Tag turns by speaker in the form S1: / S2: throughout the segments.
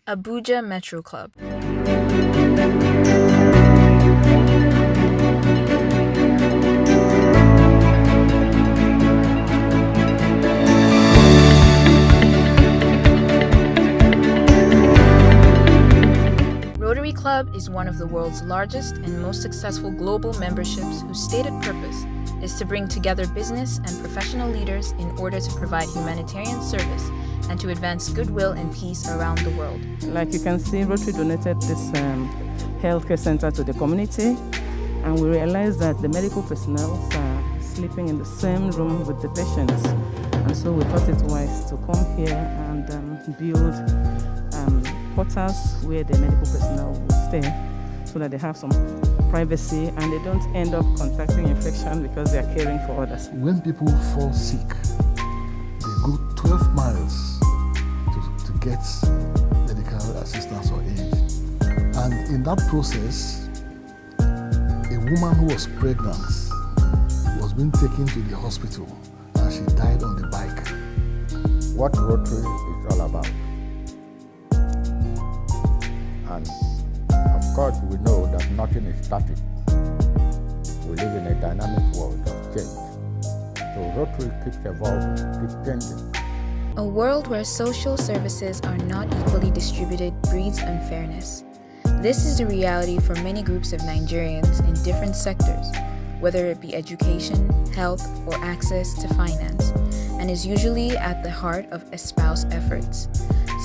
S1: Abuja Metro Club. Rotary Club is one of the world's largest and most successful global memberships whose stated purpose is to bring together business and professional leaders in order to provide humanitarian service and to advance goodwill and peace around the world.
S2: Like you can see, Rotary donated this healthcare center to the community, and we realized that the medical personnel are sleeping in the same room with the patients. And so we thought it wise to come here and build quarters where the medical personnel will stay so that they have some privacy and they don't end up contracting infection because they are caring for others.
S3: When people fall sick, they go 12 miles to get medical assistance or aid. And in that process, a woman who was pregnant was being taken to the hospital and she died on the bike.
S4: What Rotary is all about. And of course, we know that nothing is static. We live in a dynamic world of change. So Rotary keeps evolving, keeps changing.
S1: A world where social services are not equally distributed breeds unfairness. This is the reality for many groups of Nigerians in different sectors, whether it be education, health, or access to finance, and is usually at the heart of espoused efforts.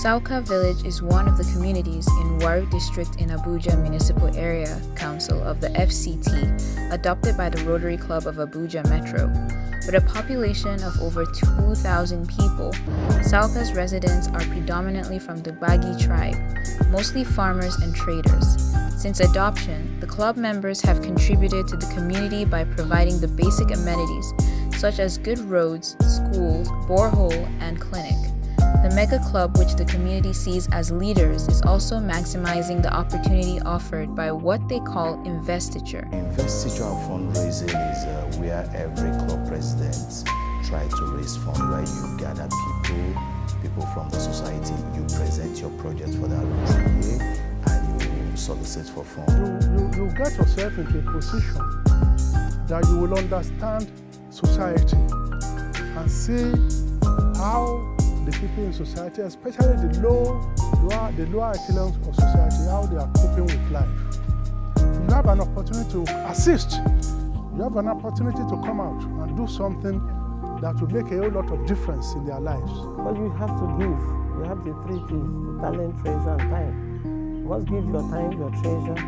S1: Sauka Village is one of the communities in Wari District in Abuja Municipal Area Council of the FCT, adopted by the Rotary Club of Abuja Metro. With a population of over 2,000 people, Sauka's residents are predominantly from the Bagi tribe, mostly farmers and traders. Since adoption, the club members have contributed to the community by providing the basic amenities such as good roads, schools, borehole, and clinic. The Mega Club, which the community sees as leaders, is also maximizing the opportunity offered by what they call investiture.
S5: Investiture fundraising is where every club president tries to raise funds, where you gather people from the society, you present your project for that Rotary year, and you solicit for funds.
S6: You get yourself into a position that you will understand society and see how the people in society, especially the lower echelons of society, how they are coping with life. You have an opportunity to assist. You have an opportunity to come out and do something that will make a whole lot of difference in their lives.
S7: But you have to give. You have the three things: the talent, treasure, and time. You must give your time, your treasure,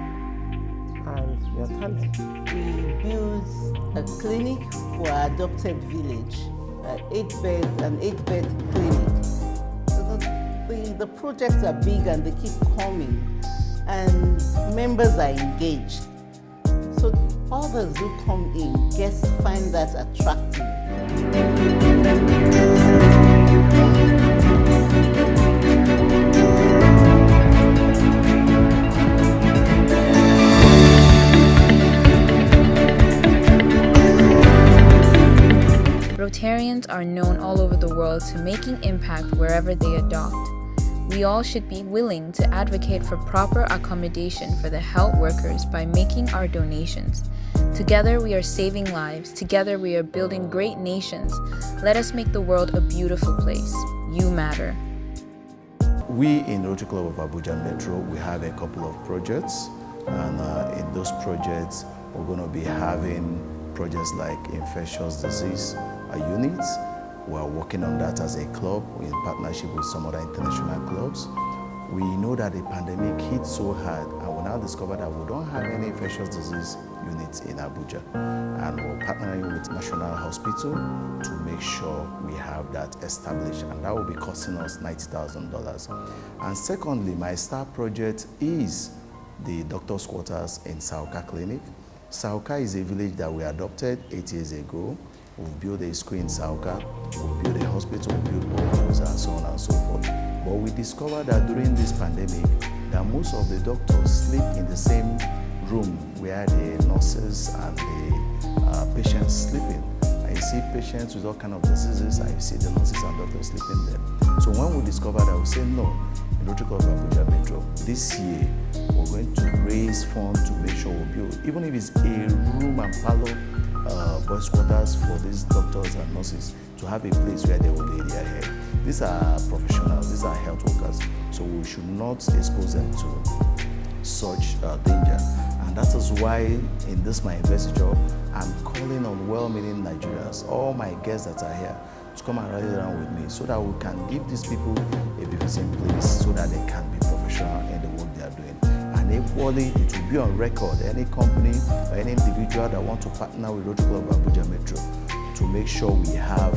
S7: and your talent.
S8: We built a clinic for our adopted village. An 8-bed clinic. So the projects are big and they keep coming, and members are engaged. So others who come in find that attractive.
S1: Rotarians are known all over the world to making impact wherever they adopt. We all should be willing to advocate for proper accommodation for the health workers by making our donations. Together we are saving lives. Together we are building great nations. Let us make the world a beautiful place. You matter.
S5: We in Rotary Club of Abuja Metro, we have a couple of projects, and in those projects we're going to be having projects like infectious disease units. We are working on that as a club in partnership with some other international clubs. We know that the pandemic hit so hard, and we now discovered that we don't have any infectious disease units in Abuja. And we're partnering with National Hospital to make sure we have that established, and that will be costing us $90,000. And secondly, my star project is the doctor's quarters in Sauka Clinic. Sauka is a village that we adopted 8 years ago. We've built a school in Sauka, we've built a hospital, we've built boreholes, and so on and so forth. But we discovered that during this pandemic, that most of the doctors sleep in the same room where the nurses and the patients sleep in. you see patients with all kind of diseases, and you see the nurses and doctors sleeping there. So when we discovered that, we said no, in Rotary Club of Abuja Metro, this year we're going to raise funds to make sure we build, even if it's a room and parlor, boys' quarters for these doctors and nurses, to have a place where they will lay their head. These are professionals, these are health workers, so we should not expose them to such danger. And that is why in this my investiture, I'm calling on well-meaning Nigerians, all my guests that are here, to come and rally around with me so that we can give these people a befitting place so that they can be professional in the work they are doing. And equally, it will be on record, any company or any individual that want to partner with Rotary Club of Abuja Metro to make sure we have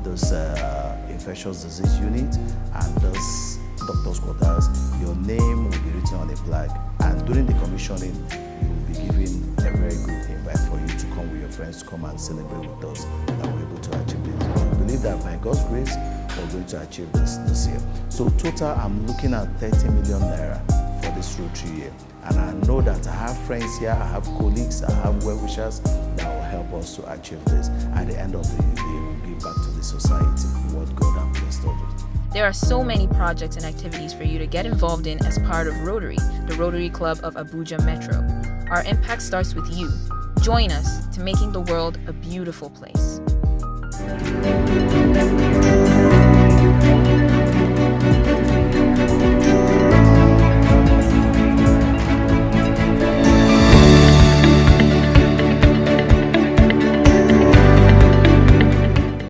S5: this infectious disease unit and this doctor's quarters, your name will be written on a plaque, and during the commissioning, you will be given a very good invite for you to come with your friends to come and celebrate with us that we're able to achieve this. We believe that by God's grace, we're going to achieve this year. So total, I'm looking at 30 million naira for this Rotary year. And I know that I have friends here, I have colleagues, I have well-wishers that will help us to achieve this. At the end of the day, we'll give back to the society what God has blessed us.
S1: There are so many projects and activities for you to get involved in as part of Rotary, the Rotary Club of Abuja Metro. Our impact starts with you. Join us to making the world a beautiful place.